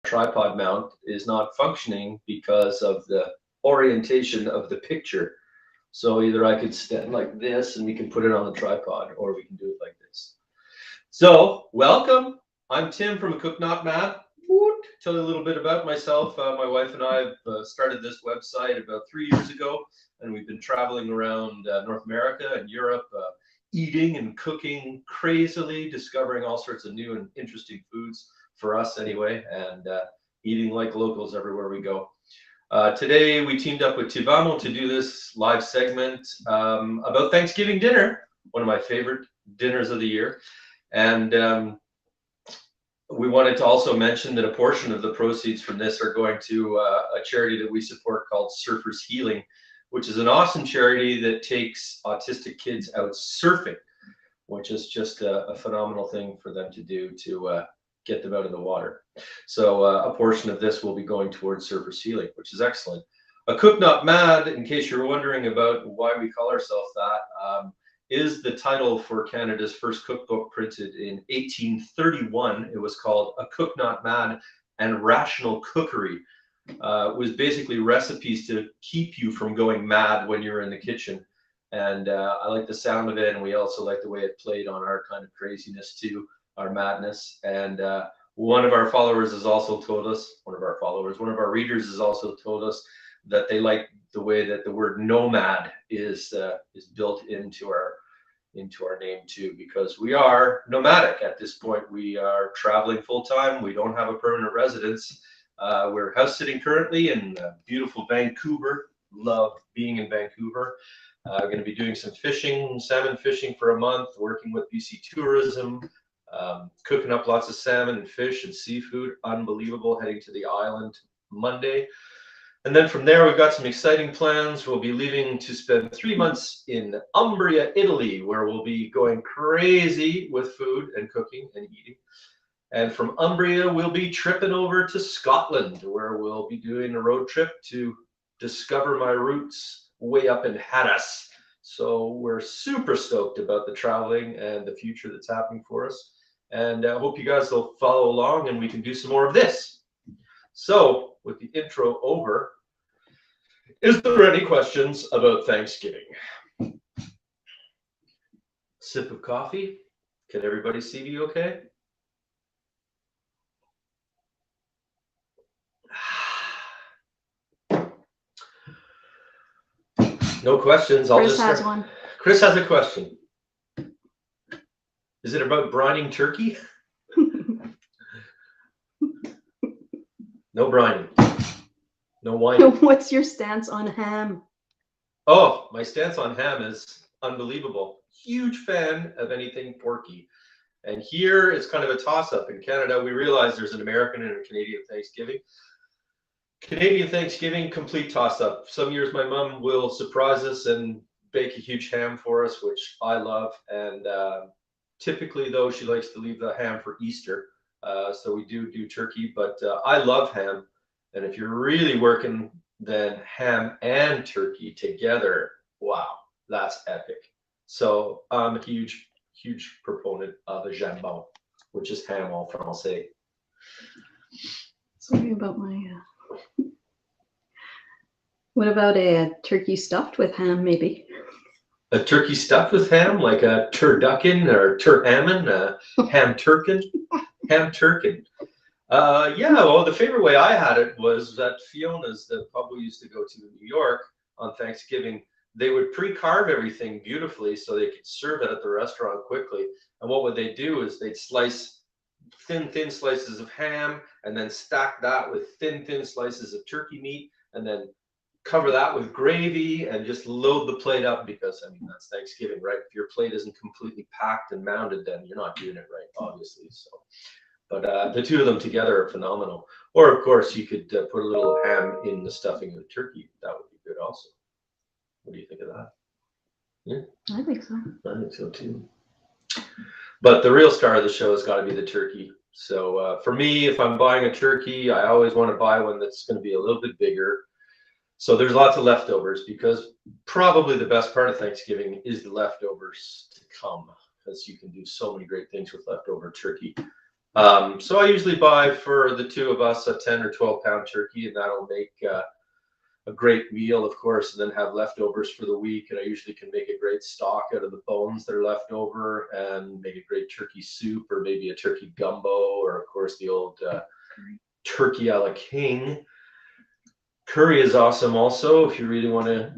tripod mount is not functioning because of the orientation of the picture. So either I could stand like this and we can put it on the tripod, or we can do it like this. So welcome. I'm Tim from A Cook Not Mad. Tell you a little bit about myself. My wife and I have started this website about 3 years ago, and we've been traveling around North America and Europe, eating and cooking crazily, discovering all sorts of new and interesting foods for us anyway, and eating like locals everywhere we go. Today we teamed up with Tivamo to do this live segment about Thanksgiving dinner, one of my favorite dinners of the year. And we wanted to also mention that a portion of the proceeds from this are going to a charity that we support called Surfers Healing, which is an awesome charity that takes autistic kids out surfing, which is just a phenomenal thing for them to do to get them out of the water. So a portion of this will be going towards Surfers Healing, which is excellent. A Cook Not Mad, in case you're wondering about why we call ourselves that, is the title for Canada's first cookbook, printed in 1831. It was called A Cook Not Mad and Rational Cookery. It was basically recipes to keep you from going mad when you're in the kitchen. And I like the sound of it, and we also like the way it played on our kind of craziness too, our madness. And one of our followers has also told us, one of our readers has also told us that they like the way that the word nomad is built into our name too, because we are nomadic at this point. We are traveling full time. We don't have a permanent residence. We're house sitting currently in beautiful Vancouver. Love being in Vancouver. Going to be doing some fishing, salmon fishing for a month, working with BC Tourism, cooking up lots of salmon and fish and seafood. Unbelievable. Heading to the island Monday. And then from there, we've got some exciting plans. We'll be leaving to spend 3 months in Umbria, Italy, where we'll be going crazy with food and cooking and eating. And from Umbria, we'll be tripping over to Scotland, where we'll be doing a road trip to discover my roots way up in Haddas. So we're super stoked about the traveling and the future that's happening for us. And I hope you guys will follow along and we can do some more of this. So with the intro over, is there any questions about Thanksgiving? Sip of coffee. Can everybody see me okay? No questions. Chris has one. Chris has a question. Is it about brining turkey? No brining. No whining. What's your stance on ham? Oh, my stance on ham is unbelievable. Huge fan of anything porky. And here it's kind of a toss-up. In Canada, we realize there's an American and a Canadian Thanksgiving. Canadian Thanksgiving, complete toss-up. Some years my mom will surprise us and bake a huge ham for us, which I love. And typically, though, she likes to leave the ham for Easter. So we do turkey, but I love ham. And if you're really working, then ham and turkey together, wow, that's epic. So I'm a huge proponent of a jambon, which is ham en français. Sorry about my... What about a turkey stuffed with ham, maybe? A turkey stuffed with ham, like a turducken or turhammon, ham turkin? Ham turkin. Yeah, well, the favorite way I had it was at Fiona's, the pub we used to go to in New York on Thanksgiving. They would pre-carve everything beautifully so they could serve it at the restaurant quickly. And what would they do is they'd slice thin slices of ham and then stack that with thin slices of turkey meat and then cover that with gravy and just load the plate up, because, I mean, that's Thanksgiving, right? If your plate isn't completely packed and mounted, then you're not doing it right, obviously. So. But the two of them together are phenomenal. Or, of course, you could put a little ham in the stuffing of the turkey. That would be good also. What do you think of that? Yeah? I think so. I think so, too. But the real star of the show has got to be the turkey. So for me, if I'm buying a turkey, I always want to buy one that's going to be a little bit bigger. So there's lots of leftovers, because probably the best part of Thanksgiving is the leftovers to come, because you can do so many great things with leftover turkey. So I usually buy for the two of us a 10 or 12 pound turkey, and that'll make a great meal, of course, and then have leftovers for the week. And I usually can make a great stock out of the bones that are left over and make a great turkey soup, or maybe a turkey gumbo, or of course the old turkey a la king. Curry is awesome also if you really want to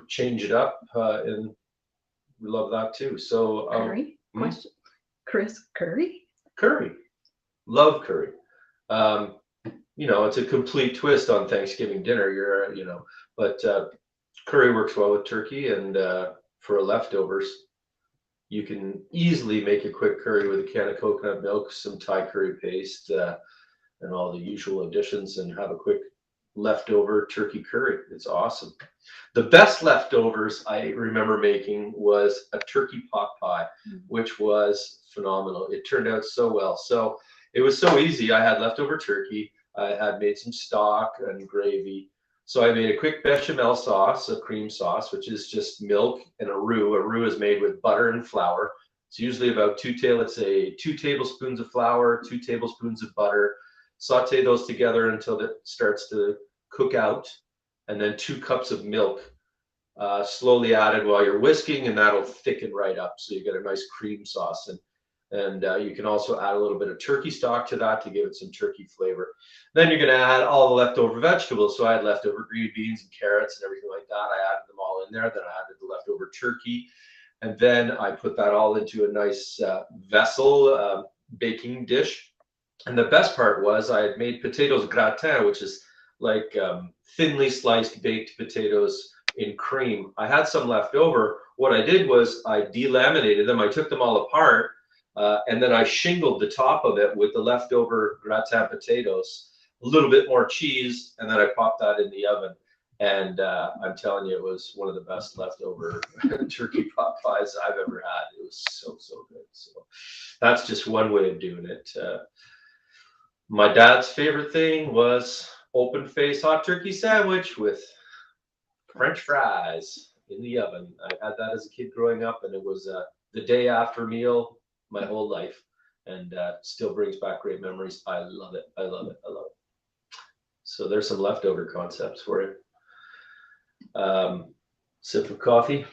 change it up, and we love that too. So Curry? Question. Chris, curry? Curry. Love curry. You know, it's a complete twist on Thanksgiving dinner. But curry works well with turkey, and for leftovers, you can easily make a quick curry with a can of coconut milk, some Thai curry paste, and all the usual additions, and have a quick leftover turkey curry. It's awesome. The best leftovers I remember making was a turkey pot pie, which was phenomenal. It turned out so well. So it was so easy. I had leftover turkey. I had made some stock and gravy. So I made a quick bechamel sauce, a cream sauce, which is just milk and a roux. A roux is made with butter and flour. It's usually about 2 tablespoons of flour, 2 tablespoons of butter. Saute those together until it starts to cook out, and then 2 cups of milk, slowly added while you're whisking, and that'll thicken right up. So you get a nice cream sauce, and you can also add a little bit of turkey stock to that to give it some turkey flavor. Then you're going to add all the leftover vegetables. So I had leftover green beans and carrots and everything like that. I added them all in there. Then I added the leftover turkey, and then I put that all into a nice vessel baking dish. And the best part was I had made potatoes gratin, which is like thinly sliced baked potatoes in cream. I had some left over. What I did was I delaminated them. I took them all apart, and then I shingled the top of it with the leftover gratin potatoes, a little bit more cheese, and then I popped that in the oven. And I'm telling you, it was one of the best leftover turkey pot pies I've ever had. It was so, so good. So that's just one way of doing it. My dad's favorite thing was open face hot turkey sandwich with French fries in the oven. I had that as a kid growing up, and it was the day after meal my whole life, and still brings back great memories. I love it. I love it. I love it. So there's some leftover concepts for you. Sip of coffee.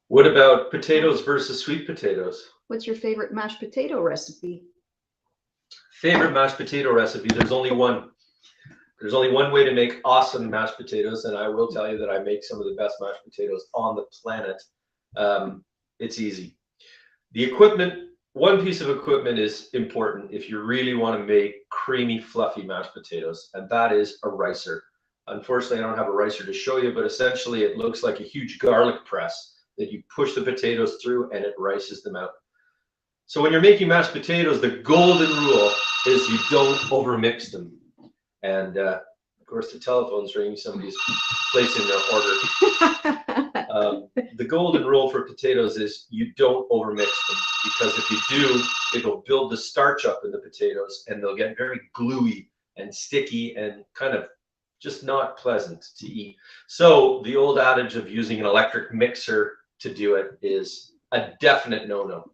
What about potatoes versus sweet potatoes? What's your favorite mashed potato recipe? Favorite mashed potato recipe? There's only one. There's only one way to make awesome mashed potatoes, and I will tell you that I make some of the best mashed potatoes on the planet. It's easy. The equipment, one piece of equipment is important if you really want to make creamy, fluffy mashed potatoes, and that is a ricer. Unfortunately, I don't have a ricer to show you, but essentially it looks like a huge garlic press that you push the potatoes through and it rices them out. So when you're making mashed potatoes, the golden rule is you don't overmix them. And of course, the telephone's ringing. Somebody's placing their order. The golden rule for potatoes is you don't overmix them, because if you do, it'll build the starch up in the potatoes, and they'll get very gluey and sticky and kind of just not pleasant to eat. So the old adage of using an electric mixer to do it is a definite no-no.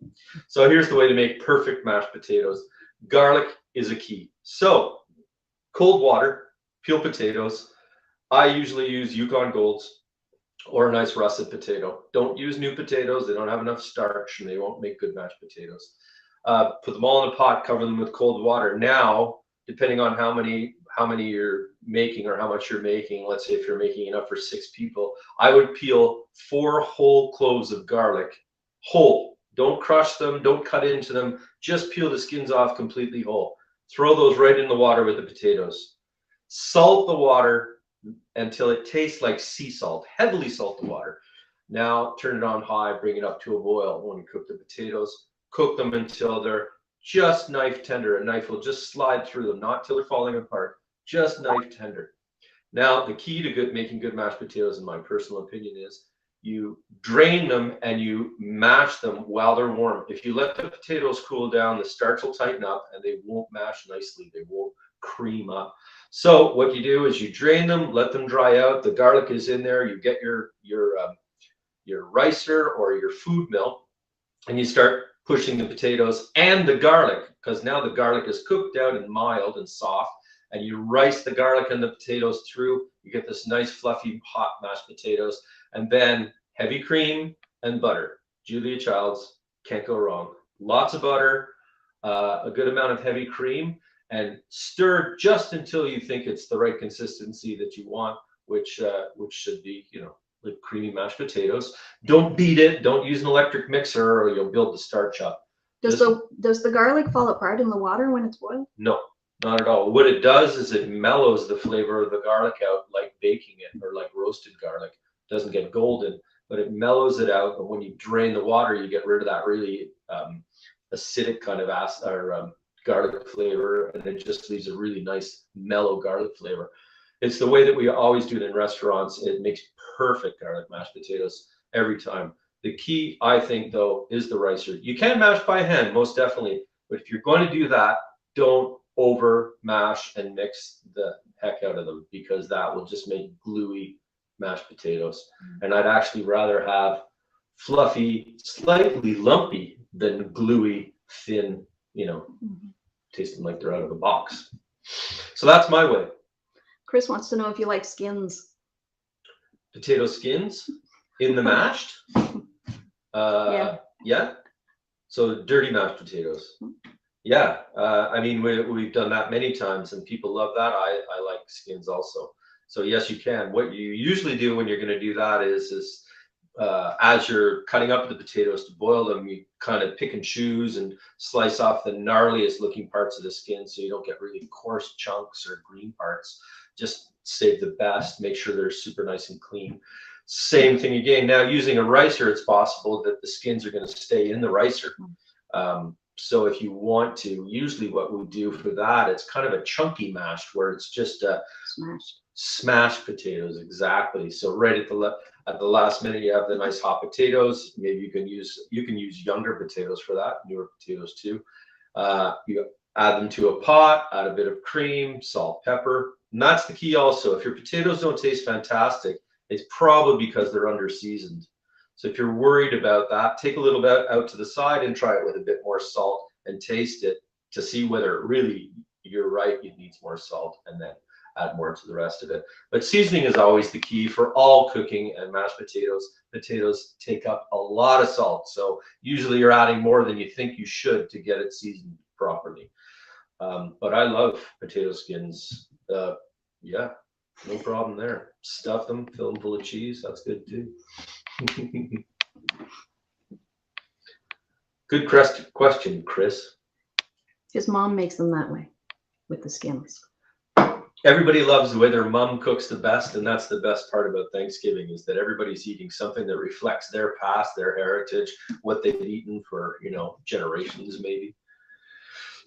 So here's the way to make perfect mashed potatoes. Garlic is a key. So cold water, peel potatoes. I usually use Yukon Golds or a nice russet potato. Don't use new potatoes. They don't have enough starch and they won't make good mashed potatoes. Put them all in a pot, cover them with cold water. Now, depending on how many you're making or how much you're making, let's say if you're making enough for 6 people, I would peel 4 whole cloves of garlic, whole. Don't crush them, don't cut into them, just peel the skins off completely whole. Throw those right in the water with the potatoes. Salt the water until it tastes like sea salt. Heavily salt the water. Now turn it on high, bring it up to a boil. When you cook the potatoes, cook them until they're just knife tender. A knife will just slide through them, not till they're falling apart, just knife tender. Now, the key to making good mashed potatoes, in my personal opinion, is you drain them and you mash them while they're warm. If you let the potatoes cool down, the starch will tighten up and they won't mash nicely. They won't cream up. So what you do is you drain them, let them dry out. The garlic is in there. You get your ricer or your food mill, and you start pushing the potatoes and the garlic, because now the garlic is cooked out and mild and soft, and you rice the garlic and the potatoes through. You get this nice fluffy hot mashed potatoes, and then heavy cream and butter. Julia Childs, can't go wrong. Lots of butter, a good amount of heavy cream, and stir just until you think it's the right consistency that you want, which should be, you know, like creamy mashed potatoes. Don't beat it. Don't use an electric mixer or you'll build the starch up. Does the garlic fall apart in the water when it's boiled? No, not at all. What it does is it mellows the flavor of the garlic out, like baking it or like roasted garlic. It doesn't get golden, but it mellows it out. And when you drain the water, you get rid of that really acidic kind of acid or garlic flavor, and it just leaves a really nice mellow garlic flavor. It's the way that we always do it in restaurants. It makes perfect garlic mashed potatoes every time. The key, I think, though, is the ricer. You can mash by hand, most definitely, but if you're going to do that, don't over mash and mix the heck out of them, because that will just make gluey mashed potatoes. And I'd actually rather have fluffy, slightly lumpy than gluey, thin, you know, tasting like they're out of a box. So that's my way. Chris wants to know if you like skins. Potato skins in the mashed? Yeah. So dirty mashed potatoes. Yeah. I mean, we've done that many times and people love that. I like skins also. So yes, you can. What you usually do when you're going to do that is as you're cutting up the potatoes to boil them, you kind of pick and choose and slice off the gnarliest looking parts of the skin so you don't get really coarse chunks or green parts. Just save the best, make sure they're super nice and clean. Same thing again. Now using a ricer, it's possible that the skins are going to stay in the ricer. So if you want to, usually what we do for that, it's kind of a chunky mashed where it's just smashed potatoes. Exactly. So right at the last minute, you have the nice hot potatoes. Maybe you can use younger potatoes for that, newer potatoes too. You add them to a pot, add a bit of cream, salt, pepper. And that's the key also. If your potatoes don't taste fantastic, it's probably because they're under seasoned. So if you're worried about that, take a little bit out to the side and try it with a bit more salt and taste it to see whether it really, you're right, it needs more salt, and then add more to the rest of it. But seasoning is always the key for all cooking, and mashed potatoes. Potatoes take up a lot of salt. So usually you're adding more than you think you should to get it seasoned properly. But I love potato skins. Yeah, no problem there. Stuff them, fill them full of cheese. That's good too. Good question, Chris. His mom makes them that way with the skins. Everybody loves the way their mom cooks the best, and that's the best part about Thanksgiving, is that everybody's eating something that reflects their past, their heritage, what they've eaten for, you know, generations maybe.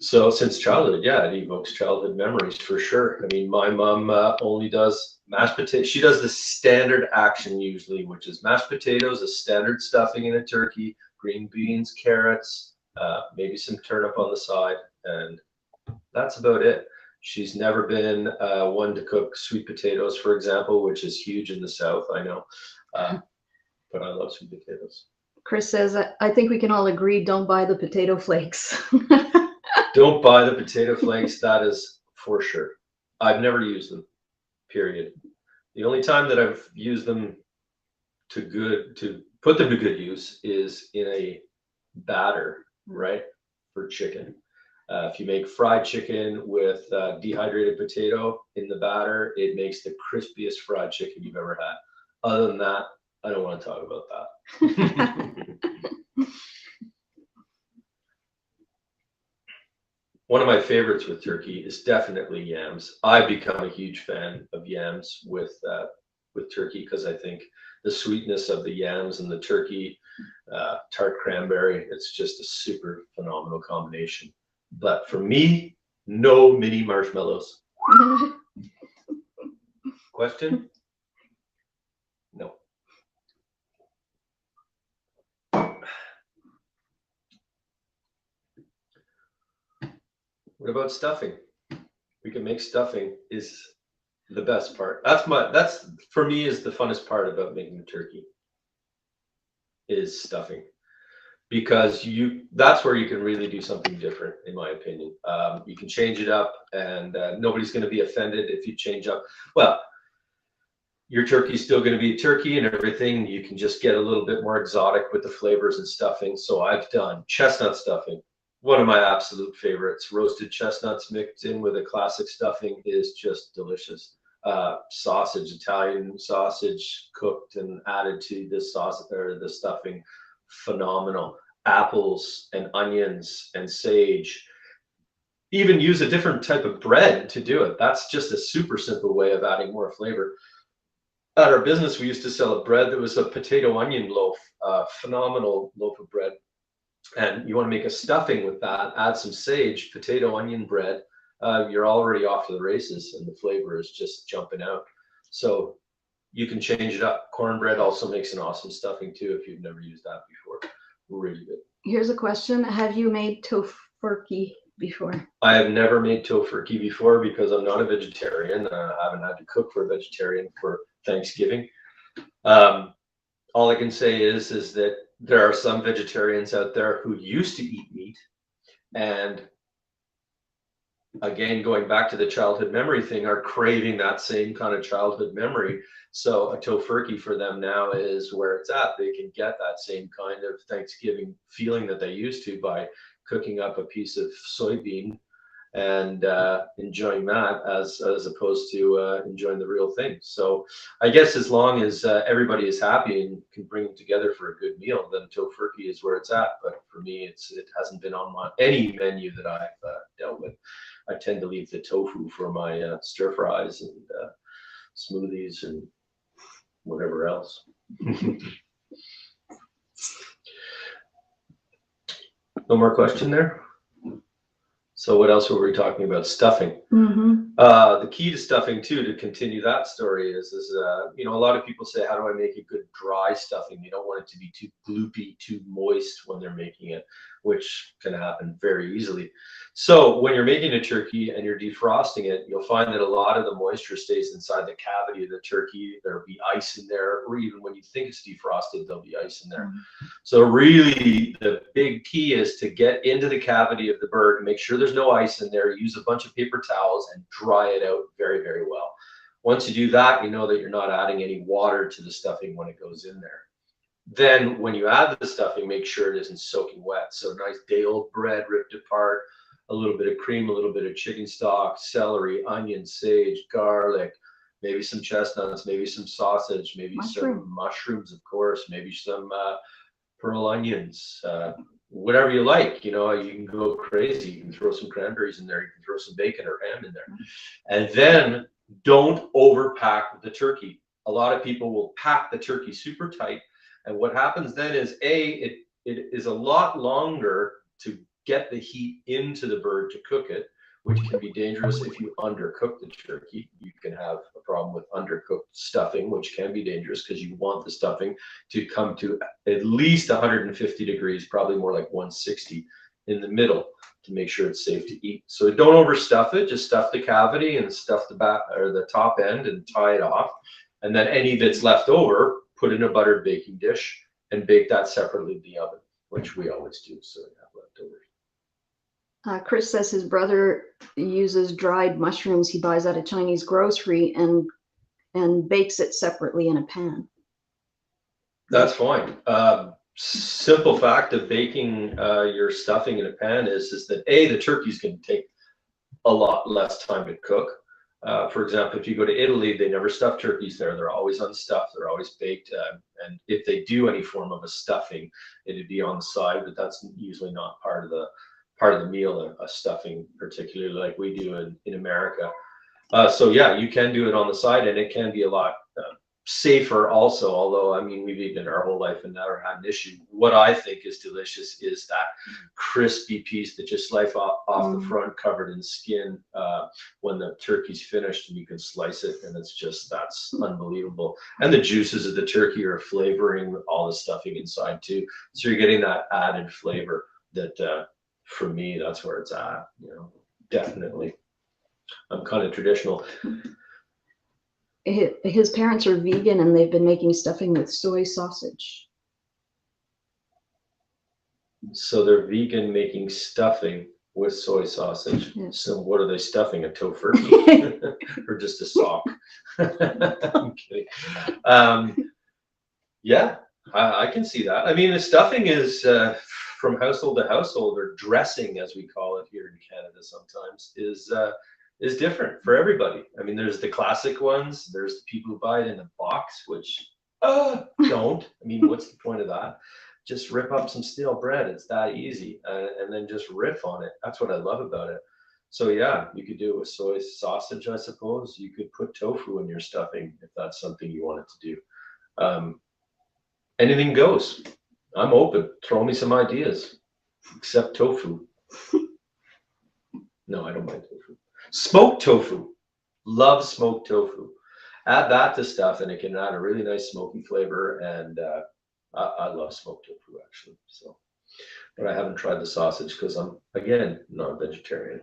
So since childhood, yeah, it evokes childhood memories for sure. I mean, my mom only does mashed potatoes. She does the standard action usually, which is mashed potatoes, a standard stuffing in a turkey, green beans, carrots, maybe some turnip on the side, and that's about it. She's never been one to cook sweet potatoes, for example, which is huge in the South, I know. But I love sweet potatoes. Chris says, I think we can all agree, don't buy the potato flakes. Don't buy the potato flakes, that is for sure. I've never used them, period. The only time that I've used them to put them to good use is in a batter, right, for chicken. If you make fried chicken with dehydrated potato in the batter, it makes the crispiest fried chicken you've ever had. Other than that, I don't want to talk about that. One of my favorites with turkey is definitely yams. I've become a huge fan of yams with turkey because I think the sweetness of the yams and the turkey, tart cranberry, it's just a super phenomenal combination. But for me, no mini marshmallows. Question? No. What about stuffing? We can make stuffing is the best part. That's for me is the funnest part about making the turkey is stuffing. because that's where you can really do something different, in my opinion. You can change it up, and nobody's going to be offended if you change up. Well, your turkey's still going to be turkey and everything. You can just get a little bit more exotic with the flavors and stuffing. So I've done chestnut stuffing, one of my absolute favorites. Roasted chestnuts mixed in with a classic stuffing is just delicious. Sausage, Italian sausage cooked and added to this sauce or the stuffing, phenomenal. Apples and onions and sage. Even use a different type of bread to do it. That's just a super simple way of adding more flavor. At our business, we used to sell a bread that was a potato onion loaf, phenomenal loaf of bread. And you want to make a stuffing with that, add some sage, potato onion bread, you're already off to the races, and the flavor is just jumping out. So you can change it up. Cornbread also makes an awesome stuffing too if you've never used that before. Really good. Here's a question. Have you made tofurkey before? I have never made tofurkey before because I'm not a vegetarian. I haven't had to cook for a vegetarian for Thanksgiving. All I can say is that there are some vegetarians out there who used to eat meat, and again, going back to the childhood memory thing, are craving that same kind of childhood memory. So a tofurkey for them now is where it's at. They can get that same kind of Thanksgiving feeling that they used to by cooking up a piece of soybean and enjoying that as opposed to enjoying the real thing. So I guess as long as everybody is happy and can bring them together for a good meal, then tofurkey is where it's at. But for me, it hasn't been on any menu that I've dealt with. I tend to leave the tofu for my stir fries and smoothies and whatever else. No more question there? So what else were we talking about? Stuffing. Mm-hmm. The key to stuffing too, to continue that story, is a lot of people say, how do I make a good dry stuffing? You don't want it to be too gloopy, too moist when they're making it, which can happen very easily. So when you're making a turkey and you're defrosting it, you'll find that a lot of the moisture stays inside the cavity of the turkey. There'll be ice in there, or even when you think it's defrosted, there'll be ice in there. Mm-hmm. So really, the big key is to get into the cavity of the bird and make sure there's no ice in there. Use a bunch of paper towels and dry it out very, very well. Once you do that, you know that you're not adding any water to the stuffing when it goes in there. Then when you add the stuffing, make sure it isn't soaking wet. So nice day-old bread ripped apart, a little bit of cream, a little bit of chicken stock, celery, onion, sage, garlic, maybe some chestnuts, maybe some sausage, maybe some mushrooms, of course, maybe some pearl onions, whatever you like. You know, you can go crazy. You can throw some cranberries in there. You can throw some bacon or ham in there. And then don't overpack the turkey. A lot of people will pack the turkey super tight. And what happens then is, it is a lot longer to get the heat into the bird to cook it, which can be dangerous if you undercook the turkey. You can have a problem with undercooked stuffing, which can be dangerous because you want the stuffing to come to at least 150 degrees, probably more like 160 in the middle, to make sure it's safe to eat. So don't overstuff it. Just stuff the cavity and stuff the back or the top end and tie it off. And then any that's left over, put in a buttered baking dish and bake that separately in the oven, which we always do. So you have leftovers. Chris says his brother uses dried mushrooms he buys at a Chinese grocery and bakes it separately in a pan. That's fine. Simple fact of baking your stuffing in a pan is that the turkey's going to take a lot less time to cook. For example, if you go to Italy, they never stuff turkeys there. They're always unstuffed. They're always baked. And if they do any form of a stuffing, it'd be on the side, but that's usually not part of the meal, a stuffing, particularly like we do in America. So yeah, you can do it on the side, and it can be a lot safer also, although I mean we've eaten it our whole life and never had an issue. What I think is delicious is that crispy piece that just slice off the front, covered in skin, when the turkey's finished, and you can slice it, and that's unbelievable. And the juices of the turkey are flavoring all the stuffing inside too, so you're getting that added flavor that for me, that's where it's at, definitely. I'm kind of traditional. His parents are vegan, and they've been making stuffing with soy sausage. So they're vegan making stuffing with soy sausage. Yes. So what are they stuffing? A tofurkey or just a sock? I'm kidding. Yeah, I can see that. I mean, the stuffing is from household to household, or dressing as we call it here in Canada sometimes, is different for everybody. I mean, there's the classic ones. There's the people who buy it in a box, which don't. I mean, what's the point of that? Just rip up some stale bread. It's that easy, and then just riff on it. That's what I love about it. So yeah, you could do it with soy sausage, I suppose. You could put tofu in your stuffing if that's something you wanted to do. Um, Anything goes. I'm open. Throw me some ideas, except tofu. No, I don't mind tofu. Smoked tofu. Love smoked tofu. Add that to stuff, and it can add a really nice smoky flavor. And I love smoked tofu actually. So, but I haven't tried the sausage because I'm again not a vegetarian.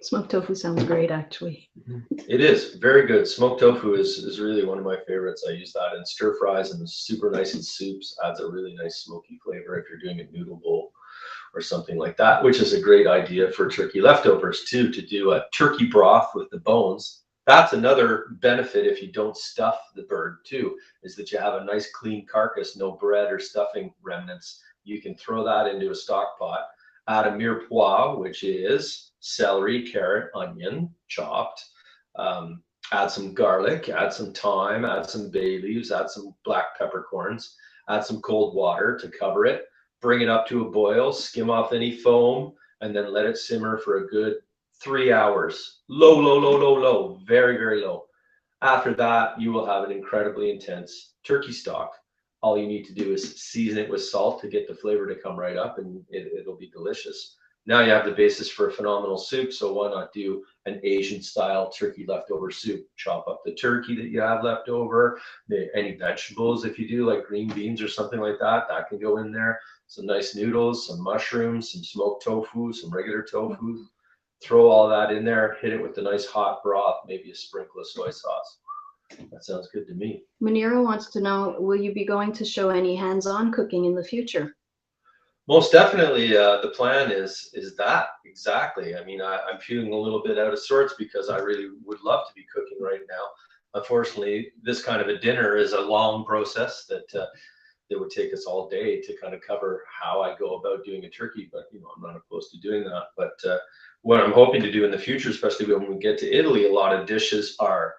Smoked tofu sounds great, actually. It is very good. Smoked tofu is really one of my favorites. I use that in stir fries and super nice in soups. Adds a really nice smoky flavor if you're doing a noodle bowl or something like that, which is a great idea for turkey leftovers too, to do a turkey broth with the bones. That's another benefit if you don't stuff the bird too, is that you have a nice clean carcass, no bread or stuffing remnants. You can throw that into a stock pot, add a mirepoix, which is celery, carrot, onion, chopped. Add some garlic, add some thyme, add some bay leaves, add some black peppercorns, add some cold water to cover it, bring it up to a boil, skim off any foam, and then let it simmer for a good 3 hours. Low, low, low, low, low, very, very low. After that, you will have an incredibly intense turkey stock. All you need to do is season it with salt to get the flavor to come right up, and it'll be delicious. Now you have the basis for a phenomenal soup, so why not do an Asian style turkey leftover soup? Chop up the turkey that you have left over, any vegetables if you do, like green beans or something like that, that can go in there. Some nice noodles, some mushrooms, some smoked tofu, some regular tofu. Throw all that in there, hit it with the nice hot broth, maybe a sprinkle of soy sauce. That sounds good to me. Manira wants to know, will you be going to show any hands-on cooking in the future? Most definitely, the plan is that exactly. I mean, I'm feeling a little bit out of sorts because I really would love to be cooking right now. Unfortunately, this kind of a dinner is a long process that would take us all day to kind of cover how I go about doing a turkey. But you know, I'm not opposed to doing that. But what I'm hoping to do in the future, especially when we get to Italy, a lot of dishes are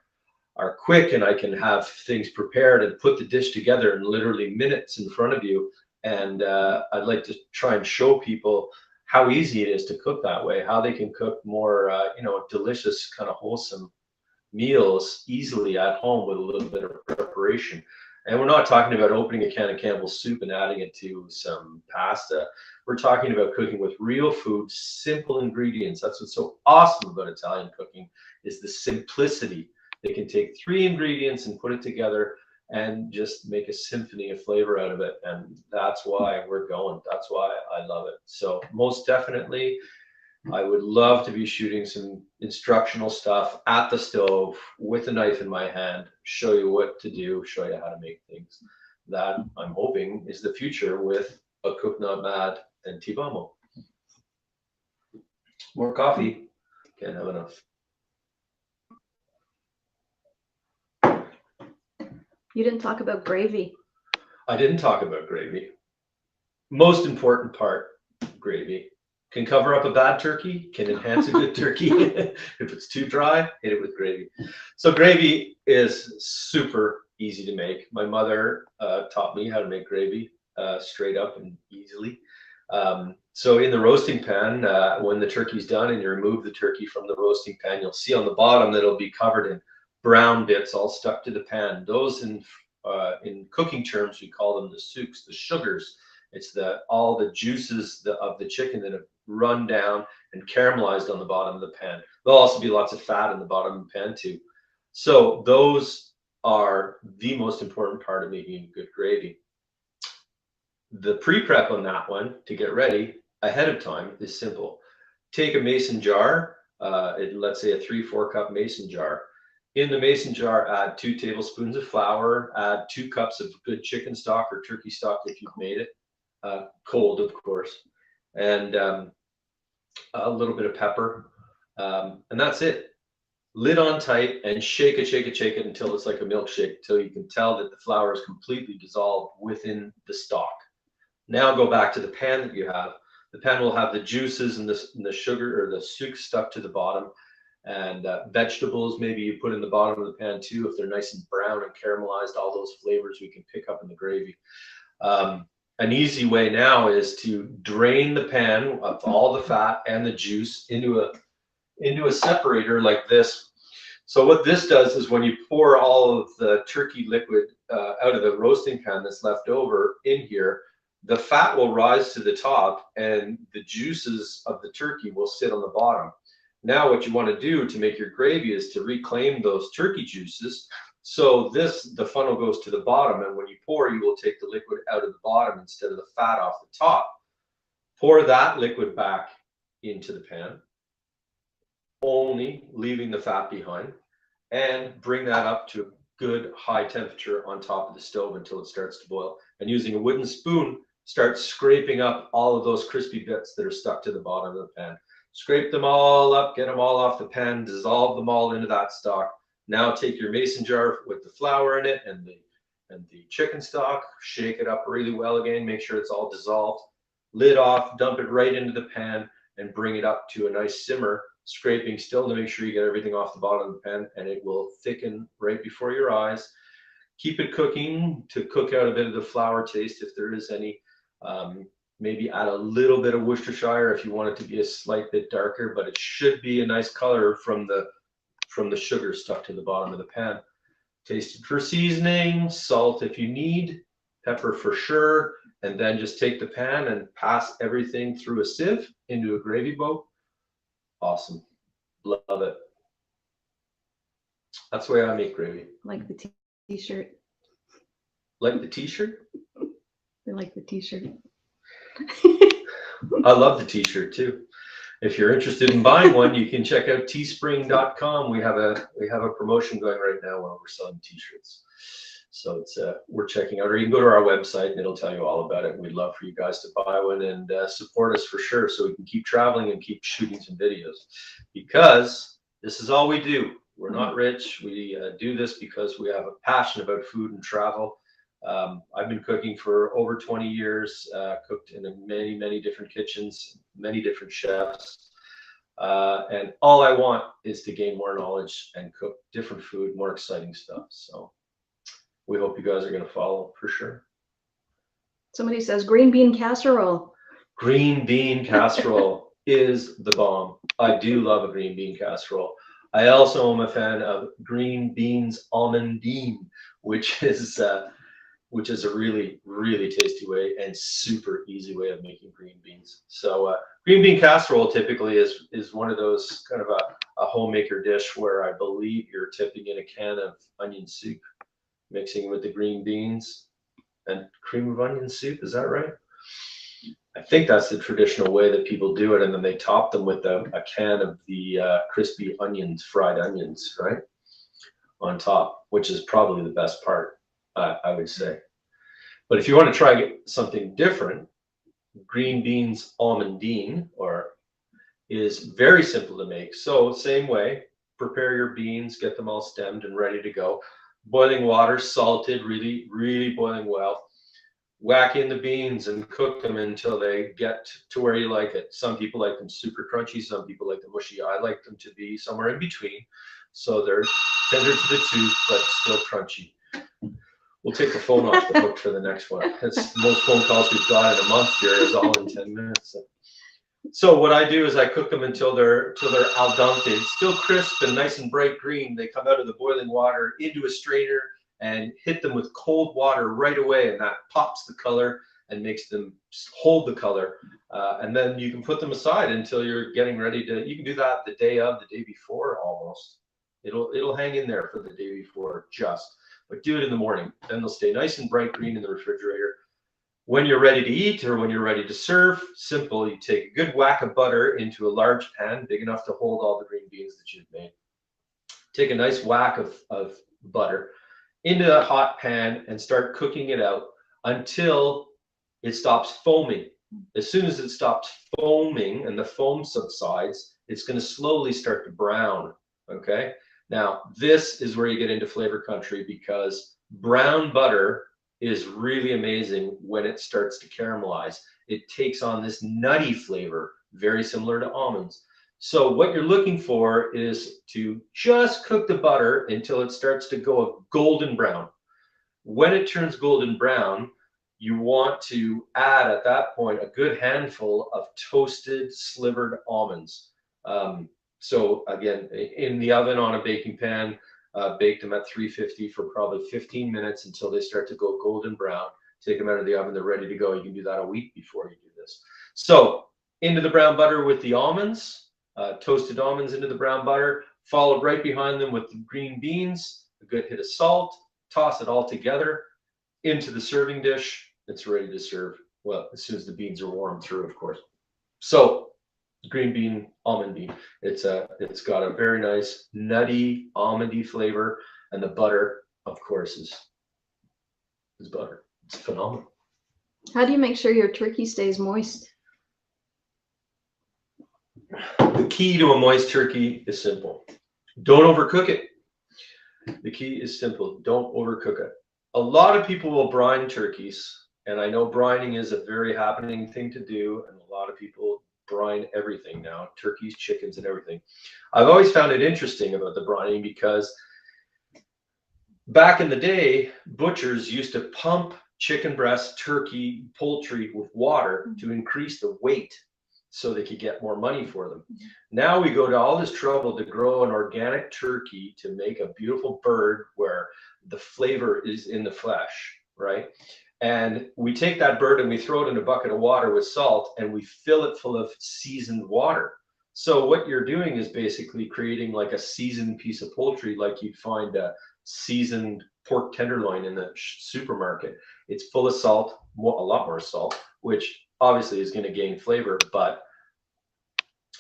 quick, and I can have things prepared and put the dish together in literally minutes in front of you. And I'd like to try and show people how easy it is to cook that way, how they can cook more, delicious, kind of wholesome meals easily at home with a little bit of preparation. And we're not talking about opening a can of Campbell's soup and adding it to some pasta. We're talking about cooking with real food, simple ingredients. That's what's so awesome about Italian cooking, is the simplicity. They can take 3 ingredients and put it together and just make a symphony of flavor out of it. And that's why we're going. That's why I love it. So most definitely, I would love to be shooting some instructional stuff at the stove with a knife in my hand, show you what to do, show you how to make things. That I'm hoping is the future with A Cook Not Mad and Tivamo. More coffee. Can't have enough. You didn't talk about gravy. I didn't talk about gravy. Most important part, gravy. Can cover up a bad turkey, can enhance a good turkey. If it's too dry, hit it with gravy. So gravy is super easy to make. My mother taught me how to make gravy straight up and easily. So in the roasting pan, when the turkey's done and you remove the turkey from the roasting pan, you'll see on the bottom that it'll be covered in brown bits all stuck to the pan. Those in cooking terms, we call them the souks, the sugars. It's all the juices of the chicken that have run down and caramelized on the bottom of the pan. There'll also be lots of fat in the bottom of the pan too. So those are the most important part of making good gravy. The pre-prep on that one to get ready ahead of time is simple. Take a mason jar, let's say a 3-4 cup mason jar. In the mason jar, add 2 tablespoons of flour, add 2 cups of good chicken stock or turkey stock if you've made it, cold, of course, and a little bit of pepper, and that's it. Lid on tight and shake it until it's like a milkshake, until you can tell that the flour is completely dissolved within the stock. Now go back to the pan that you have. The pan will have the juices and the sugar or the sucre stuck to the bottom, and vegetables maybe you put in the bottom of the pan too if they're nice and brown and caramelized. All those flavors we can pick up in the gravy. An easy way now is to drain the pan of all the fat and the juice into a separator like this. So what this does is when you pour all of the turkey liquid out of the roasting pan that's left over in here, the fat will rise to the top and the juices of the turkey will sit on the bottom. Now what you want to do to make your gravy is to reclaim those turkey juices. So the funnel goes to the bottom, and when you pour, you will take the liquid out of the bottom instead of the fat off the top. Pour that liquid back into the pan, only leaving the fat behind, and bring that up to a good high temperature on top of the stove until it starts to boil. And using a wooden spoon, start scraping up all of those crispy bits that are stuck to the bottom of the pan. Scrape them all up, get them all off the pan, dissolve them all into that stock. Now take your mason jar with the flour in it and the chicken stock, shake it up really well again, make sure it's all dissolved. Lid off, dump it right into the pan and bring it up to a nice simmer, scraping still to make sure you get everything off the bottom of the pan, and it will thicken right before your eyes. Keep it cooking to cook out a bit of the flour taste if there is any. Maybe add a little bit of Worcestershire if you want it to be a slight bit darker, but it should be a nice color from the sugar stuck to the bottom of the pan. Taste it for seasoning, salt if you need, pepper for sure, and then just take the pan and pass everything through a sieve into a gravy boat. Awesome. Love it. That's the way I make gravy. Like the t-shirt. Like the t-shirt? I like the t-shirt. I love the t-shirt too. If you're interested in buying one, you can check out teespring.com. We have a promotion going right now where we're selling t-shirts. So it's we're checking out, or you can go to our website and it'll tell you all about it. We'd love for you guys to buy one and support us for sure, so we can keep traveling and keep shooting some videos, because this is all we do. We're not rich. We do this because we have a passion about food and travel. I've been cooking for over 20 years, cooked in many different kitchens, many different chefs. And all I want is to gain more knowledge and cook different food, more exciting stuff. So we hope you guys are going to follow for sure. Somebody says green bean casserole. Green bean casserole is the bomb. I do love a green bean casserole. I also am a fan of green beans almondine, which is a really tasty way and super easy way of making green beans. So green bean casserole typically is one of those kind of a homemaker dish where I believe you're tipping in a can of onion soup, mixing with the green beans and cream of onion soup. Is that right? I think that's the traditional way that people do it, and then they top them with a can of the crispy onions, fried onions, right, on top, which is probably the best part, I would say. But if you want to try something different, green beans almondine is very simple to make. So same way, prepare your beans, get them all stemmed and ready to go. Boiling water, salted, really boiling well. Whack in the beans and cook them until they get to where you like it. Some people like them super crunchy, some people like them mushy. I like them to be somewhere in between, so they're tender to the tooth but still crunchy. We'll take the phone off the hook for the next one. That's the most phone calls we've got in a month here, is all in 10 minutes. So what I do is I cook them until they're al dente, still crisp and nice and bright green. They come out of the boiling water into a strainer and hit them with cold water right away, and that pops the color and makes them hold the color. And then you can put them aside until you're getting ready to. You can do that the day before almost. It'll hang in there for the day before but do it in the morning. Then they'll stay nice and bright green in the refrigerator. When you're ready to eat or when you're ready to serve, simple. You take a good whack of butter into a large pan, big enough to hold all the green beans that you've made. take a nice whack of butter into that hot pan and start cooking it out until it stops foaming. As soon as it stops foaming and the foam subsides, it's going to slowly start to brown. Okay. Now, this is where you get into flavor country, because brown butter is really amazing when it starts to caramelize. It takes on this nutty flavor, very similar to almonds. So what you're looking for is to just cook the butter until it starts to go a golden brown. When it turns golden brown, you want to add at that point a good handful of toasted slivered almonds. So again, in the oven on a baking pan, bake them at 350 for probably 15 minutes until they start to go golden brown. Take them out of the oven, they're ready to go. You can do that a week before you do this. So into the brown butter with the almonds, toasted almonds into the brown butter, followed right behind them with the green beans, a good hit of salt, toss it all together into the serving dish. It's ready to serve. Well, as soon as the beans are warmed through, of course. So green bean, almond bean. It's got a very nice nutty almondy flavor, and the butter, of course, is butter. It's phenomenal. How do you make sure your turkey stays moist? The key to a moist turkey is simple. Don't overcook it. The key is simple. Don't overcook it. A lot of people will brine turkeys, and I know brining is a very happening thing to do, and a lot of people brine everything now, turkeys, chickens, and everything. I've always found it interesting about the brining because back in the day, butchers used to pump chicken breast, turkey, poultry with water to increase the weight so they could get more money for them. Now we go to all this trouble to grow an organic turkey to make a beautiful bird where the flavor is in the flesh, right? And we take that bird and we throw it in a bucket of water with salt, and we fill it full of seasoned water. So what you're doing is basically creating like a seasoned piece of poultry, like you'd find a seasoned pork tenderloin in the supermarket. It's full of salt, a lot more salt, which obviously is going to gain flavor, but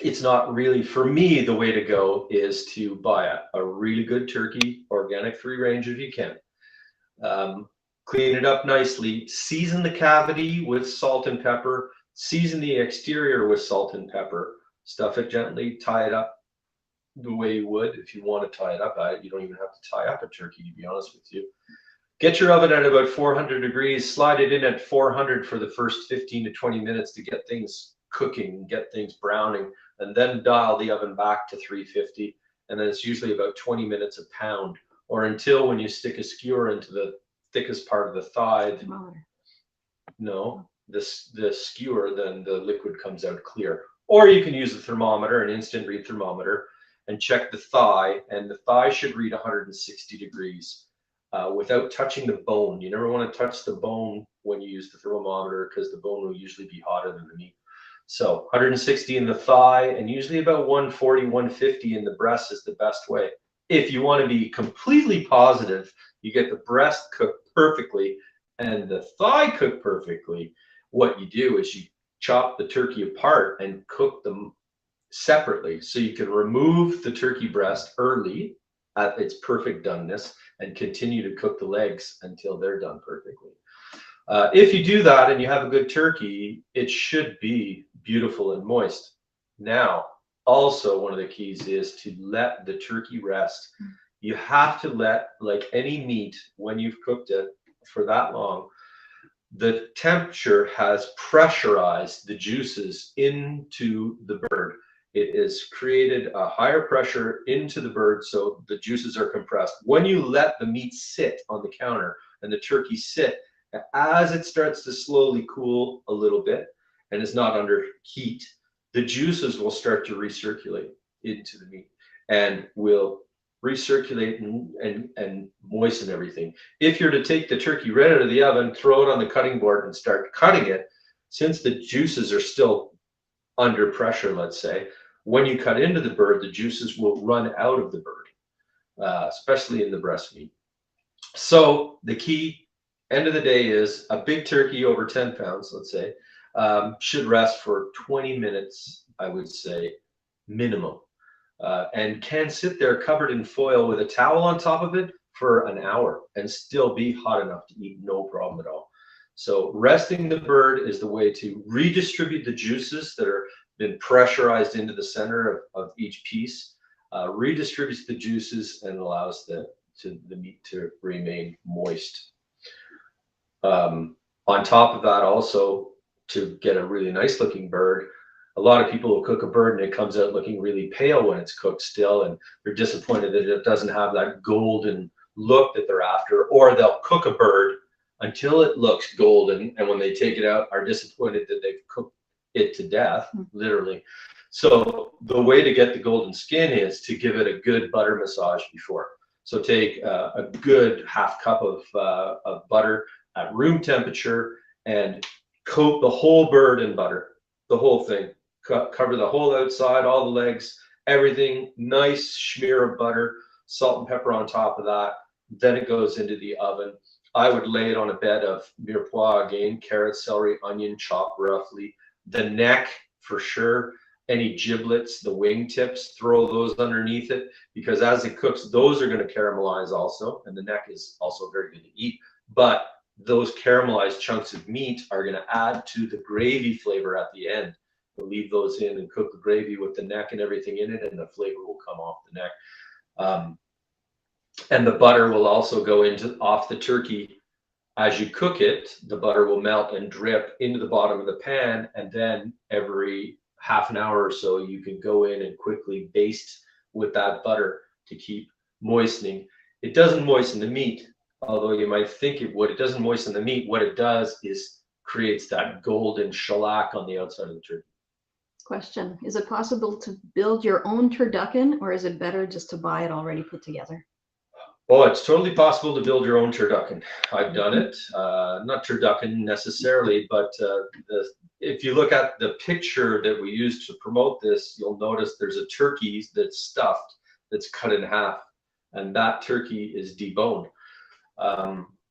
it's not really, for me, the way to go is to buy a really good turkey, organic, free range if you can. Clean it up nicely, season the cavity with salt and pepper, season the exterior with salt and pepper, stuff it gently, tie it up the way you would if you want to tie it up. You don't even have to tie up a turkey, to be honest with you. Get your oven at about 400 degrees, slide it in at 400 for the first 15 to 20 minutes to get things cooking, get things browning, and then dial the oven back to 350. And then it's usually about 20 minutes a pound, or until when you stick a skewer into the thickest part of the thigh. No, the skewer, then the liquid comes out clear. Or you can use a thermometer, an instant read thermometer, and check the thigh, and the thigh should read 160 degrees. Without touching the bone. You never want to touch the bone when you use the thermometer, because the bone will usually be hotter than the meat. So 160 in the thigh, and usually about 140, 150 in the breast is the best way. If you want to be completely positive, you get the breast cooked perfectly and the thigh cooked perfectly, what you do is you chop the turkey apart and cook them separately. So you can remove the turkey breast early at its perfect doneness and continue to cook the legs until they're done perfectly. If you do that and you have a good turkey, it should be beautiful and moist. Now, also one of the keys is to let the turkey rest. You have to let, like any meat, when you've cooked it for that long, the temperature has pressurized the juices into the bird. It has created a higher pressure into the bird, so the juices are compressed. When you let the meat sit on the counter and the turkey sit, as it starts to slowly cool a little bit and is not under heat, the juices will start to recirculate into the meat and will recirculate and moisten everything. If you're to take the turkey right out of the oven, throw it on the cutting board and start cutting it, since the juices are still under pressure, let's say, when you cut into the bird, the juices will run out of the bird, especially in the breast meat. So the key, end of the day, is a big turkey over 10 pounds, let's say, should rest for 20 minutes, I would say, minimum. and can sit there covered in foil with a towel on top of it for an hour and still be hot enough to eat, no problem at all. So resting the bird is the way to redistribute the juices that are been pressurized into the center of each piece, redistributes the juices and allows the meat to remain moist. On top of that, also, to get a really nice looking bird, a lot of people will cook a bird and it comes out looking really pale when it's cooked still, and they're disappointed that it doesn't have that golden look that they're after, or they'll cook a bird until it looks golden, and when they take it out are disappointed that they've cooked it to death, literally. So the way to get the golden skin is to give it a good butter massage before. So take a good half cup of butter at room temperature and coat the whole bird in butter, the whole thing. Cover the whole outside, all the legs, everything, nice smear of butter, salt and pepper on top of that. Then it goes into the oven. I would lay it on a bed of mirepoix again, carrot, celery, onion, chopped roughly. The neck, for sure. Any giblets, the wing tips, throw those underneath it, because as it cooks, those are going to caramelize also, and the neck is also very good to eat. But those caramelized chunks of meat are going to add to the gravy flavor at the end. We'll leave those in and cook the gravy with the neck and everything in it, and the flavor will come off the neck. And the butter will also go off the turkey. As you cook it, the butter will melt and drip into the bottom of the pan, and then every half an hour or so you can go in and quickly baste with that butter to keep moistening. It doesn't moisten the meat, although you might think it would. It doesn't moisten the meat. What it does is creates that golden shellac on the outside of the turkey. Question: is it possible to build your own turducken, or is it better just to buy it already put together? Oh, it's totally possible to build your own turducken. I've done it. Not turducken necessarily, but if you look at the picture that we used to promote this, you'll notice there's a turkey that's stuffed, that's cut in half, and that turkey is deboned.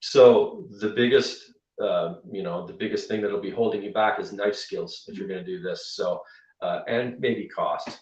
So the biggest, the biggest thing that'll be holding you back is knife skills if you're going to do this. So, and maybe cost,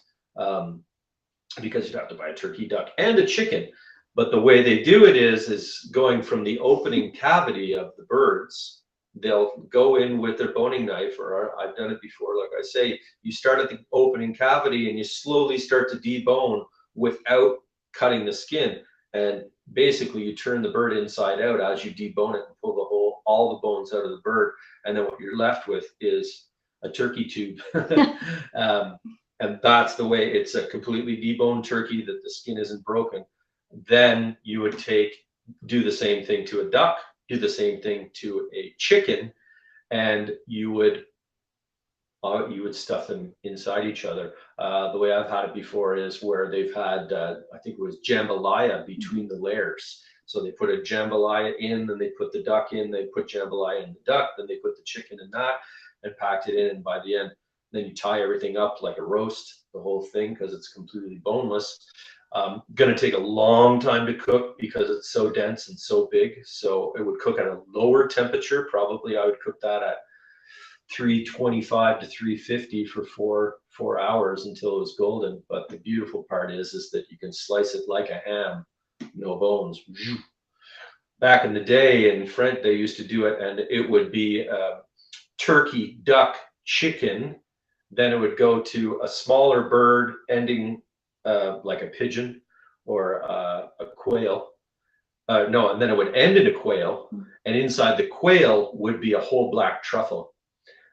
because you'd have to buy a turkey, duck, and a chicken. But the way they do it is going from the opening cavity of the birds. They'll go in with their boning knife, or I've done it before. Like I say, you start at the opening cavity and you slowly start to debone without cutting the skin. And basically you turn the bird inside out as you debone it and pull all the bones out of the bird. And then what you're left with is a turkey tube. And that's the way. It's a completely deboned turkey that the skin isn't broken. Then you would do the same thing to a duck, do the same thing to a chicken, and you would stuff them inside each other. The way I've had it before is where they've had, I think it was jambalaya between the layers. So they put a jambalaya in, then they put the duck in, they put jambalaya in the duck, then they put the chicken in that, and packed it in. And by the end, then you tie everything up like a roast, the whole thing, because it's completely boneless. Going to take a long time to cook because it's so dense and so big. So it would cook at a lower temperature. Probably I would cook that at 325 to 350 for four hours until it was golden. But the beautiful part is that you can slice it like a ham, no bones. Back in the day in French, they used to do it, and it would be turkey, duck, chicken. Then it would go to a smaller bird ending like a pigeon or a quail. No, and then it would end in a quail, and inside the quail would be a whole black truffle.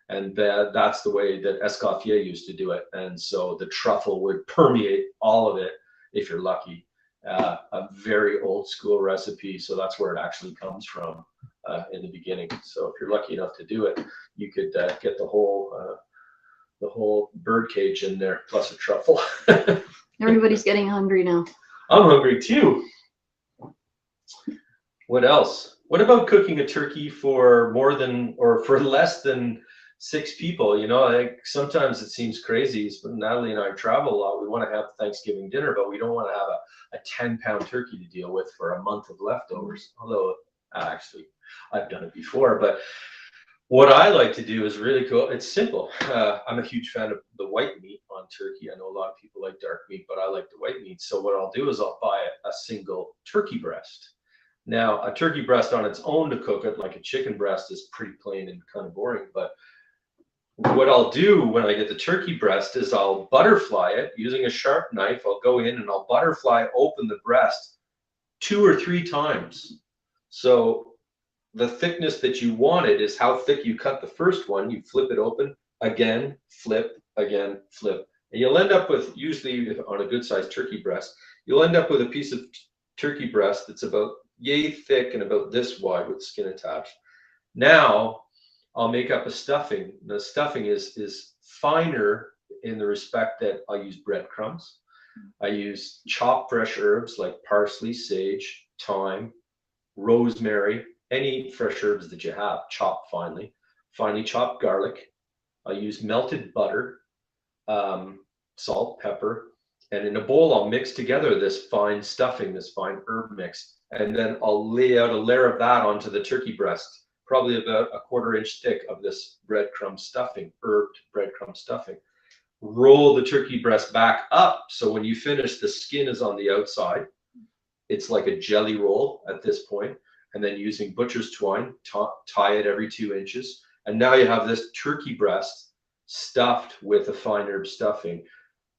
And that's the way that Escoffier used to do it. And so the truffle would permeate all of it, if you're lucky. A very old school recipe, so that's where it actually comes from in the beginning. So if you're lucky enough to do it, you could get the whole bird cage in there plus a truffle. Everybody's getting hungry now. I'm hungry too. What else? What about cooking a turkey for more than or for less than 6 people? You know, like sometimes it seems crazy. But Natalie and I travel a lot. We want to have Thanksgiving dinner, but we don't want to have a 10-pound turkey to deal with for a month of leftovers. Although actually, I've done it before. But What I like to do is really cool. It's simple. I'm a huge fan of the white meat on turkey. I know a lot of people like dark meat, but I like the white meat. So what I'll do is I'll buy a single turkey breast. Now, a turkey breast on its own to cook it like a chicken breast is pretty plain and kind of boring. But what I'll do when I get the turkey breast is I'll butterfly it using a sharp knife. I'll go in and I'll butterfly open the breast 2 or 3 times. So the thickness that you wanted is how thick you cut the first one. You flip it open, again, flip, again, flip. And you'll end up with, usually on a good sized turkey breast, you'll end up with a piece of turkey breast that's about yay thick and about this wide with skin attached. Now I'll make up a stuffing. The stuffing is finer in the respect that I'll use breadcrumbs. I use chopped fresh herbs like parsley, sage, thyme, rosemary, any fresh herbs that you have, chopped finely chopped garlic. I use melted butter, salt, pepper, and in a bowl I'll mix together this fine stuffing, this fine herb mix, and then I'll lay out a layer of that onto the turkey breast, probably about a 1/4 inch thick of this breadcrumb stuffing, herbed breadcrumb stuffing. Roll the turkey breast back up, so when you finish, the skin is on the outside. It's like a jelly roll at this point, and then using butcher's twine, tie it every 2 inches. And now you have this turkey breast stuffed with a fine herb stuffing.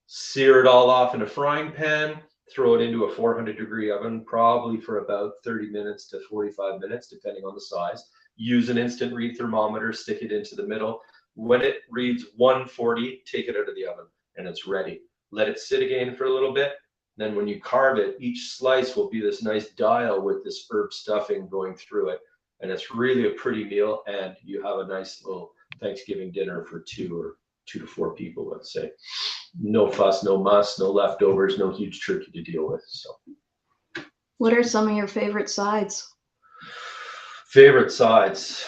Sear it all off in a frying pan, throw it into a 400-degree oven, probably for about 30 minutes to 45 minutes, depending on the size. Use an instant read thermometer, stick it into the middle. When it reads 140, take it out of the oven, and it's ready. Let it sit again for a little bit. Then when you carve it, each slice will be this nice dial with this herb stuffing going through it. And it's really a pretty meal, and you have a nice little Thanksgiving dinner for 2 to 4 people, let's say. No fuss, no muss, no leftovers, no huge turkey to deal with. So, What are some of your favorite sides? favorite sides.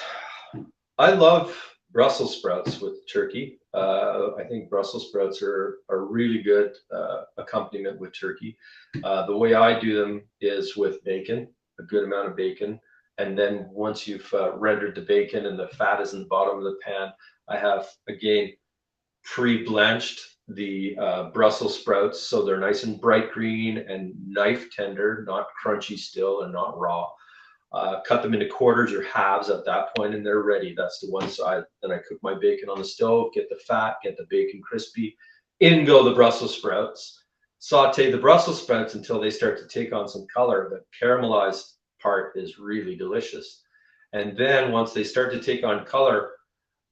I love Brussels sprouts with turkey. I think Brussels sprouts are a really good accompaniment with turkey. The way I do them is with bacon, a good amount of bacon. And then once you've rendered the bacon and the fat is in the bottom of the pan, I have, again, pre-blanched the Brussels sprouts so they're nice and bright green and knife tender, not crunchy still and not raw. Cut them into quarters or halves at that point, and they're ready. That's the one side. Then I cook my bacon on the stove, get the fat, get the bacon crispy. In go the Brussels sprouts. Saute the Brussels sprouts until they start to take on some color. The caramelized part is really delicious. And then once they start to take on color,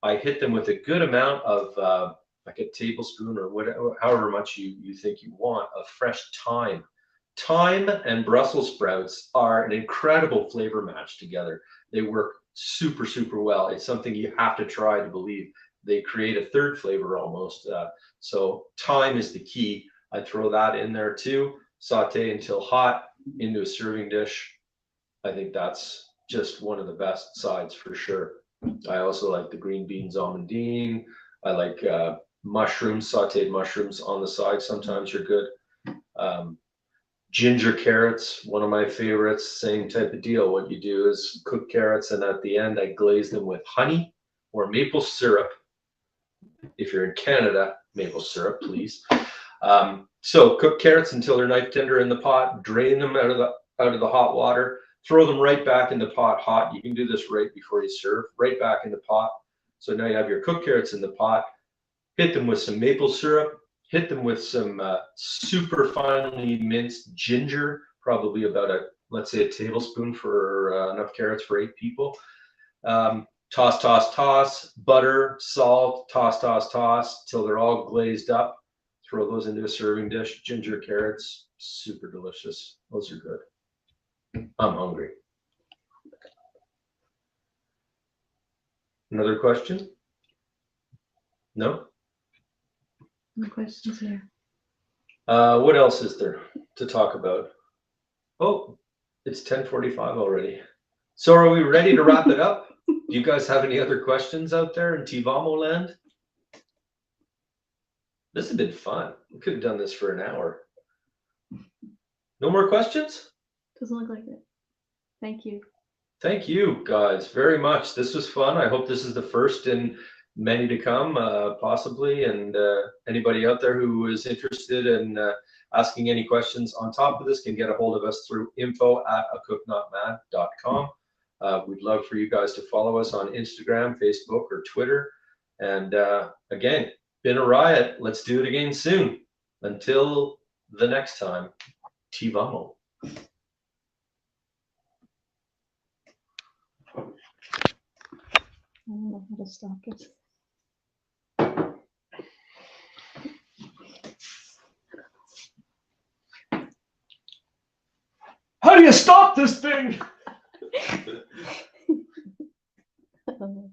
I hit them with a good amount of like a tablespoon or whatever, however much you think you want, of fresh thyme. Thyme and Brussels sprouts are an incredible flavor match together. They work super, super well. It's something you have to try to believe. They create a third flavor almost. So thyme is the key. I throw that in there too. Saute until hot into a serving dish. I think that's just one of the best sides for sure. I also like the green beans almondine. I like mushrooms, sauteed mushrooms on the side. Sometimes are good. Ginger carrots, one of my favorites, same type of deal. What you do is cook carrots, and at the end, I glaze them with honey or maple syrup. If you're in Canada, maple syrup, please. So cook carrots until they're knife tender in the pot. Drain them out of the hot water. Throw them right back in the pot hot. You can do this right before you serve. Right back in the pot. So now you have your cooked carrots in the pot. Hit them with some maple syrup. Hit them with some super finely minced ginger, probably about let's say a tablespoon for enough carrots for 8 people. Toss, toss, toss, butter, salt, toss, till they're all glazed up. Throw those into a serving dish. Ginger carrots, super delicious. Those are good. I'm hungry. Another question? No? No questions here. What else is there to talk about? Oh, it's 10:45 already. So are we ready to wrap it up? Do you guys have any other questions out there in Tivamo land? This has been fun. We could have done this for an hour. No more questions? Doesn't look like it. Thank you. Thank you guys very much. This was fun. I hope this is the first in many to come, possibly. And anybody out there who is interested in asking any questions on top of this can get a hold of us through info@acooknotmad.com. We'd love for you guys to follow us on Instagram, Facebook, or Twitter. And again, been a riot. Let's do it again soon. Until the next time, Tivamo. I don't know how to stop it. How do you stop this thing? I don't know.